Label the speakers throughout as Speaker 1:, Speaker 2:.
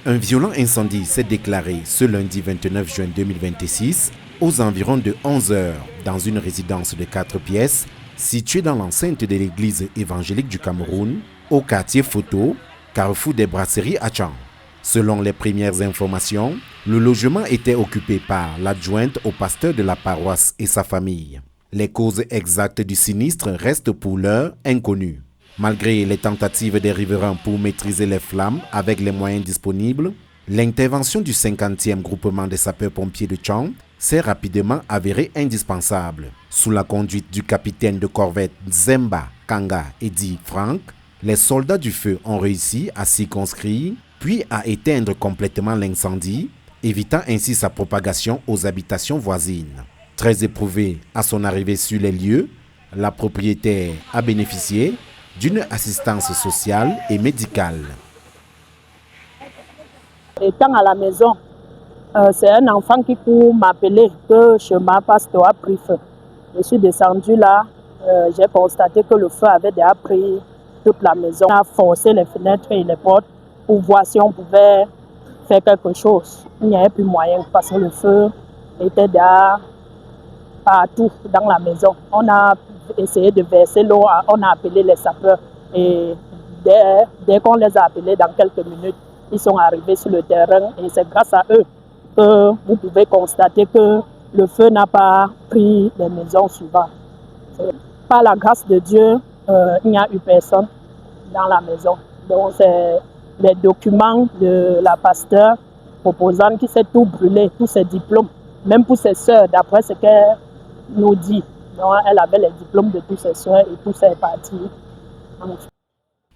Speaker 1: Un violent incendie s'est déclaré ce lundi 29 juin 2026 aux environs de 11 heures dans une résidence de 4 pièces située dans l'enceinte de l'église évangélique du Cameroun au quartier Photo, carrefour des brasseries à Tchang. Selon les premières informations, le logement était occupé par l'adjointe au pasteur de la paroisse et sa famille. Les causes exactes du sinistre restent pour l'heure inconnues. Malgré les tentatives des riverains pour maîtriser les flammes avec les moyens disponibles, l'intervention du 50e groupement des sapeurs-pompiers de Tchang s'est rapidement avérée indispensable. Sous la conduite du capitaine de corvette Zemba Kanga Edi Frank, les soldats du feu ont réussi à circonscrire puis à éteindre complètement l'incendie, évitant ainsi sa propagation aux habitations voisines. Très éprouvé à son arrivée sur les lieux, la propriétaire a bénéficié d'une assistance sociale et médicale.
Speaker 2: Étant à la maison, c'est un enfant qui court m'appeler que chemin Pasteur a pris feu. Je suis descendue là, j'ai constaté que le feu avait déjà pris toute la maison. On a forcé les fenêtres et les portes pour voir si on pouvait faire quelque chose. Il n'y avait plus moyen parce que le feu était déjà partout dans la maison. On a essayé de verser l'eau, on a appelé les sapeurs et dès qu'on les a appelés dans quelques minutes, ils sont arrivés sur le terrain et c'est grâce à eux que vous pouvez constater que le feu n'a pas pris les maisons suivantes. Par la grâce de Dieu, il n'y a eu personne dans la maison. Donc c'est les documents de la pasteur proposant qui s'est tout brûlé, tous ses diplômes, même pour ses sœurs, d'après ce qu'elle nous dit. Donc, elle avait les diplômes de tous ses soeurs et tous ses partis.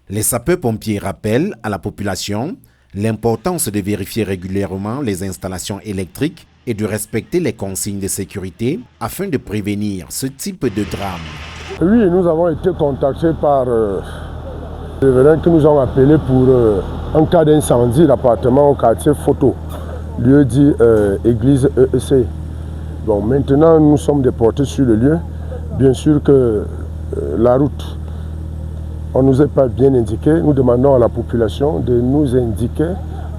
Speaker 1: Les sapeurs-pompiers rappellent à la population l'importance de vérifier régulièrement les installations électriques et de respecter les consignes de sécurité afin de prévenir ce type de drame.
Speaker 3: Oui, nous avons été contactés par les révérends qui nous ont appelés pour un cas d'incendie d'appartement au quartier Photo, lieu dit église EEC. Bon, maintenant, nous sommes déportés sur le lieu. Bien sûr que la route, on ne nous est pas bien indiqué. Nous demandons à la population de nous indiquer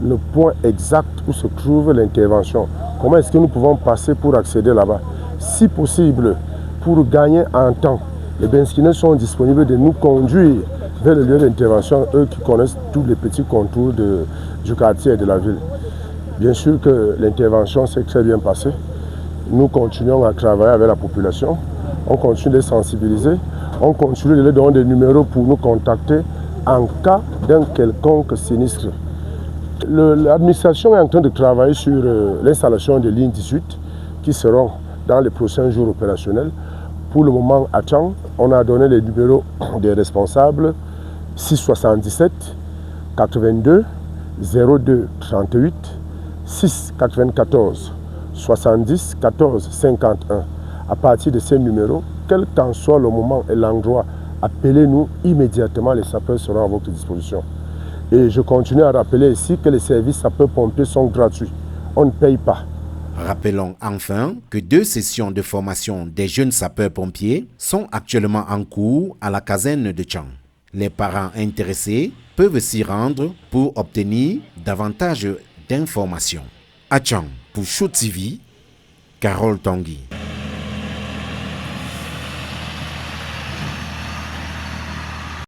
Speaker 3: le point exact où se trouve l'intervention. Comment est-ce que nous pouvons passer pour accéder là-bas? Si possible, pour gagner en temps, les benzineurs sont disponibles de nous conduire vers le lieu d'intervention, eux qui connaissent tous les petits contours du quartier et de la ville. Bien sûr que l'intervention s'est très bien passée. Nous continuons à travailler avec la population, on continue de sensibiliser, on continue de leur donner des numéros pour nous contacter en cas d'un quelconque sinistre. L'administration est en train de travailler sur l'installation des lignes 18 qui seront dans les prochains jours opérationnels. Pour le moment, à Tchang, on a donné les numéros des responsables 677 82 02 38 6 94 70 14 51. À partir de ces numéros, quel qu'en soit le moment et l'endroit, appelez-nous immédiatement, les sapeurs seront à votre disposition. Et je continue à rappeler ici que les services sapeurs-pompiers sont gratuits. On ne paye pas.
Speaker 1: Rappelons enfin que 2 sessions de formation des jeunes sapeurs-pompiers sont actuellement en cours à la caserne de Tchang. Les parents intéressés peuvent s'y rendre pour obtenir davantage d'informations. À Tchang, pour Show TV, Carole Tanguy.